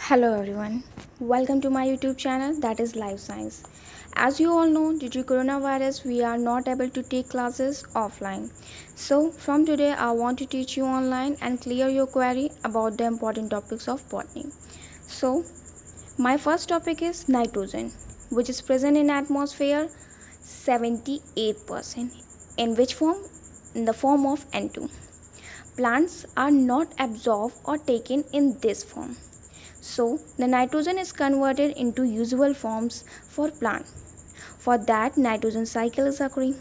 Hello everyone, welcome to my YouTube channel that is Life Science. As you all know, due to coronavirus, we are not able to take classes offline. So, from today, I want to teach you online and clear your query about the important topics of botany. So, my first topic is nitrogen, which is present in atmosphere 78%. In which form? In the form of N2. Plants are not absorbed or taken in this form. So, the nitrogen is converted into usable forms for plant. For that, nitrogen cycle is occurring.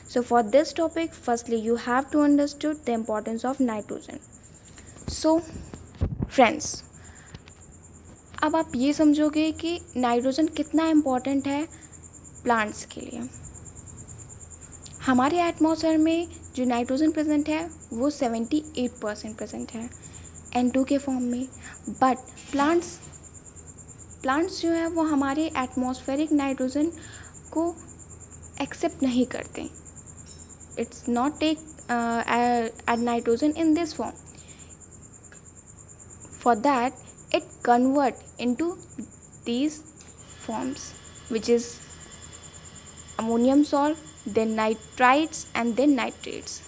So, for this topic, firstly, you have to understood the importance of nitrogen. So, friends, अब आप ये समझोगे कि nitrogen कितना important है plants के लिए. हमारे एटमॉस्फेयर में जो नाइट्रोजन प्रेजेंट है वो 78% प्रेजेंट है N2 के फॉर्म में. बट प्लांट्स जो है वो हमारे एटमॉस्फेरिक नाइट्रोजन को एक्सेप्ट नहीं करते. It's not take nitrogen in this form. For that it convert into these forms, which is ammonium salt, then nitrites and then nitrates.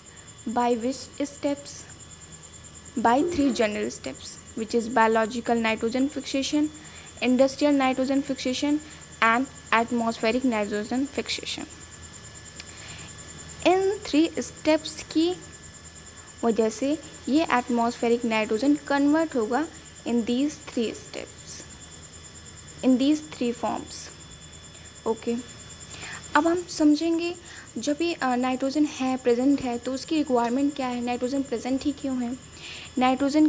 By which steps? By three general steps, which is biological nitrogen fixation, industrial nitrogen fixation and atmospheric nitrogen fixation. In 3 steps की वजह से ये atmospheric nitrogen convert होगा in these 3 steps, in these 3 forms. Okay, अब हम समझेंगे जब ये नाइट्रोजन है प्रेजेंट है तो उसकी रिक्वायरमेंट क्या है, नाइट्रोजन प्रेजेंट ही क्यों है. नाइट्रोजन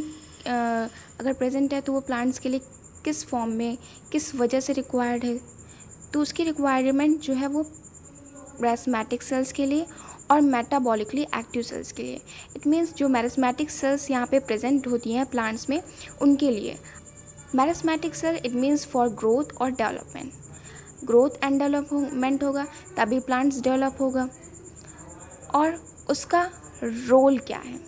अगर प्रेजेंट है तो वो प्लांट्स के लिए किस फॉर्म में किस वजह से रिक्वायर्ड है. तो उसकी रिक्वायरमेंट जो है वो मेरिस्टेमेटिक सेल्स के लिए और मेटाबॉलिकली एक्टिव सेल्स के लिए. इट मीन्स जो मेरिस्टेमेटिक सेल्स यहाँ पे प्रेजेंट होती हैं प्लांट्स में उनके लिए. Meristematic cell it means for growth और डेवलपमेंट. ग्रोथ एंड डेवलपमेंट होगा तभी प्लांट्स डेवलप होगा. और उसका रोल क्या है,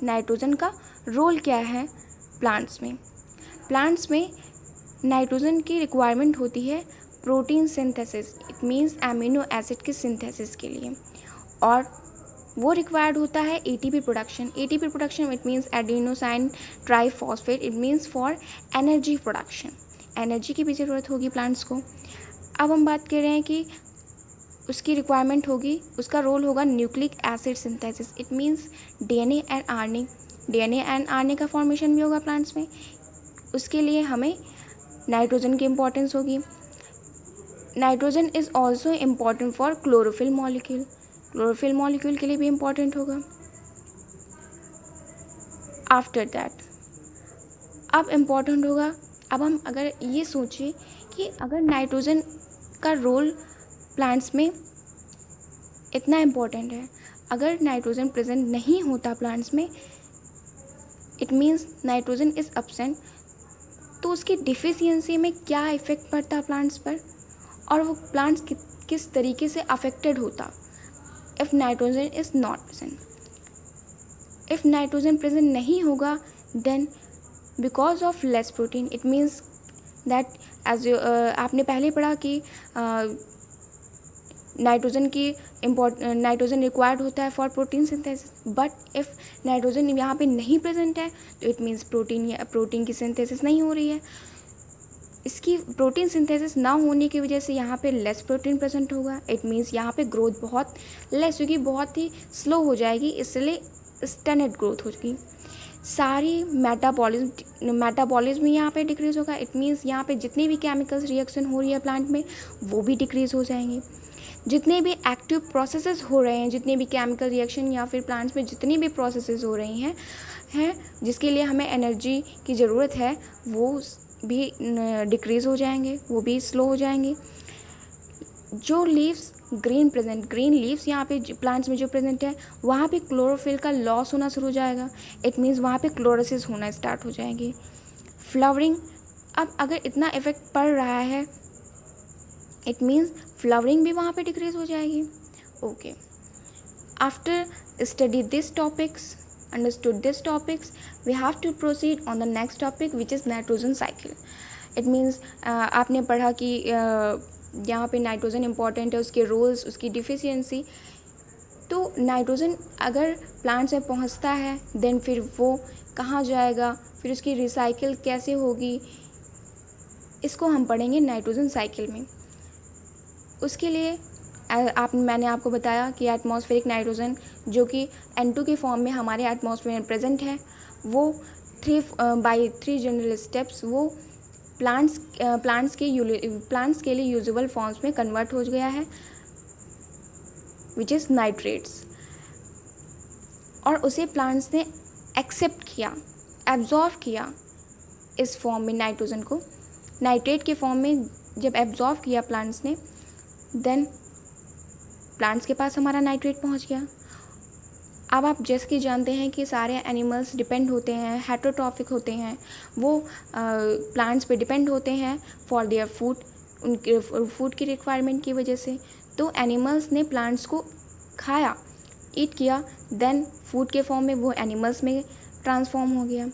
नाइट्रोजन का रोल क्या है प्लांट्स में. प्लांट्स में नाइट्रोजन की रिक्वायरमेंट होती है protein synthesis, it means amino acid के सिंथेसिस के लिए. और वो रिक्वायर्ड होता है ATP production. ATP production it means adenosine triphosphate, it means for energy production. Energy की भी ज़रूरत होगी प्लांट्स को. अब हम बात कर रहे हैं कि उसकी रिक्वायरमेंट होगी, उसका रोल होगा nucleic acid synthesis, it means DNA and RNA. DNA and RNA का फॉर्मेशन भी होगा प्लांट्स में. उसके लिए हमें नाइट्रोजन की इम्पोर्टेंस होगी. Nitrogen is also important for chlorophyll molecule. Chlorophyll molecule के लिए भी इम्पॉर्टेंट होगा. आफ्टर दैट अब इम्पॉर्टेंट होगा, अब हम अगर ये सोचें कि अगर नाइट्रोजन का रोल प्लांट्स में इतना इम्पॉर्टेंट है, अगर नाइट्रोजन प्रेजेंट नहीं होता प्लांट्स में, it means nitrogen is absent, तो उसकी डिफिशियंसी में क्या इफ़ेक्ट पड़ता प्लांट्स पर और वो प्लांट्स किस तरीके से अफेक्टेड होता if nitrogen is not present. If nitrogen present नहीं होगा then because of less protein, it means that as आपने पहले पढ़ा कि नाइट्रोजन रिक्वायर्ड होता है for protein synthesis. But if nitrogen यहाँ पे नहीं प्रेजेंट है तो इट मीन्स प्रोटीन की सिंथेसिस नहीं हो रही है. इसकी प्रोटीन सिंथेसिस ना होने की वजह से यहाँ पे लेस प्रोटीन प्रेजेंट होगा. इट मीन्स यहाँ पे ग्रोथ बहुत लेस होगी, बहुत ही स्लो हो जाएगी, इसलिए स्टैग्नेंट ग्रोथ होगी. सारी मेटाबॉलिज्म यहाँ पे डिक्रीज़ होगा. इट मीन्स यहाँ पे जितनी भी केमिकल्स रिएक्शन हो रही है प्लांट में वो भी डिक्रीज़ हो जाएंगे. जितने भी एक्टिव प्रोसेसेस हो रहे हैं, जितने भी केमिकल रिएक्शन या फिर प्लांट्स में जितनी भी प्रोसेसेस हो रही हैं जिसके लिए हमें एनर्जी की ज़रूरत है वो भी डिक्रीज़ हो जाएंगे, वो भी स्लो हो जाएंगे. जो लीव्स ग्रीन लीव्स यहाँ पे प्लांट्स में जो प्रेजेंट है वहाँ पे क्लोरोफिल का लॉस होना शुरू हो जाएगा. इट मीन्स वहाँ पे क्लोरोसिस होना स्टार्ट हो जाएगी. फ्लावरिंग, अब अगर इतना इफेक्ट पड़ रहा है इट मीन्स फ्लावरिंग भी वहाँ पे डिक्रीज़ हो जाएगी. Okay, after study this topics understood this topics, we have to proceed on the next topic which is nitrogen cycle. It means आपने पढ़ा कि यहाँ पे नाइट्रोजन इम्पॉर्टेंट है, उसके रोल्स, उसकी डिफिशियंसी. तो नाइट्रोजन अगर प्लांट्स में पहुँचता है देन फिर वो कहाँ जाएगा, फिर उसकी रिसाइकिल कैसे होगी, इसको हम पढ़ेंगे नाइट्रोजन साइकिल में. उसके लिए मैंने आपको बताया कि एटमॉस्फेरिक नाइट्रोजन जो कि N2 के फॉर्म में हमारे एटमॉस्फेयर में प्रेजेंट है, वो 3 जनरल स्टेप्स वो प्लांट्स के लिए यूजेबल फॉर्म्स में कन्वर्ट हो गया है, विच इज़ नाइट्रेट्स. और उसे प्लांट्स ने एक्सेप्ट किया, एब्जॉर्व किया इस फॉर्म में नाइट्रोजन को. नाइट्रेट के फॉर्म में जब एब्जॉर्व किया प्लांट्स ने, देन प्लांट्स के पास हमारा नाइट्रेट पहुंच गया. अब आप जैसे कि जानते हैं कि सारे एनिमल्स डिपेंड होते हैं, हेटेरोट्रॉफिक होते हैं, वो प्लांट्स पे डिपेंड होते हैं फॉर देयर फूड, उनके फूड की रिक्वायरमेंट की वजह से. तो एनिमल्स ने प्लांट्स को खाया, ईट किया, देन फूड के फॉर्म में वो एनिमल्स में ट्रांसफॉर्म हो गया.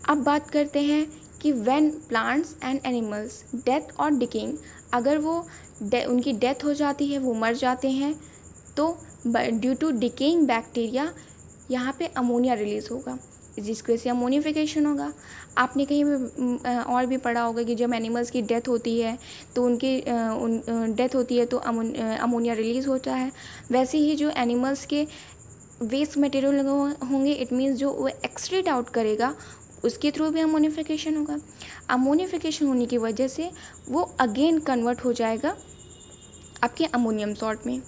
अब बात करते हैं कि when plants and animals death और डिकेइंग, अगर वो उनकी डेथ हो जाती है, वो मर जाते हैं, तो ड्यू टू डिकेइंग बैक्टीरिया यहाँ पे अमोनिया रिलीज़ होगा, जिसकी वजह से अमोनिफिकेशन होगा. आपने कहीं भी और भी पढ़ा होगा कि जब एनिमल्स की डेथ होती है तो डेथ होती है तो अमोनिया रिलीज़ होता है. वैसे ही जो एनिमल्स के वेस्ट मटेरियल होंगे, इट मीन्स जो वो एक्सक्रीट आउट करेगा, उसके थ्रू भी अमोनिफिकेशन होगा. अमोनिफिकेशन होने की वजह से वो अगेन कन्वर्ट हो जाएगा आपके अमोनियम सॉल्ट में.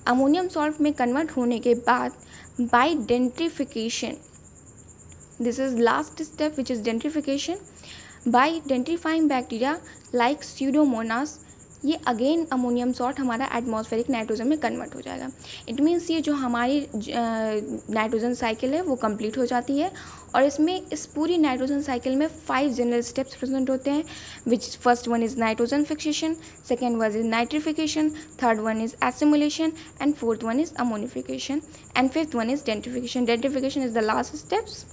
अमोनियम सॉल्ट में कन्वर्ट होने के बाद by denitrification, this is last step which is denitrification, by denitrifying bacteria like Pseudomonas, ये अगेन अमोनियम सॉल्ट हमारा एटमॉस्फेरिक नाइट्रोजन में कन्वर्ट हो जाएगा. इट मीन्स ये जो हमारी नाइट्रोजन साइकिल है वो कंप्लीट हो जाती है. और इसमें इस पूरी नाइट्रोजन साइकिल में 5 जनरल स्टेप्स प्रेजेंट होते हैं, which first one is nitrogen fixation, second one is nitrification, third one is assimilation, and fourth one is ammonification, and fifth one is denitrification. Denitrification is the last steps.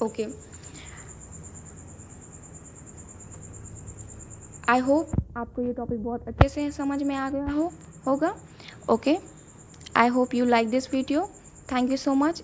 Okay, I hope आपको ये topic बहुत अच्छे से समझ में आ गया होगा. Okay, I hope you like this video. Thank you so much.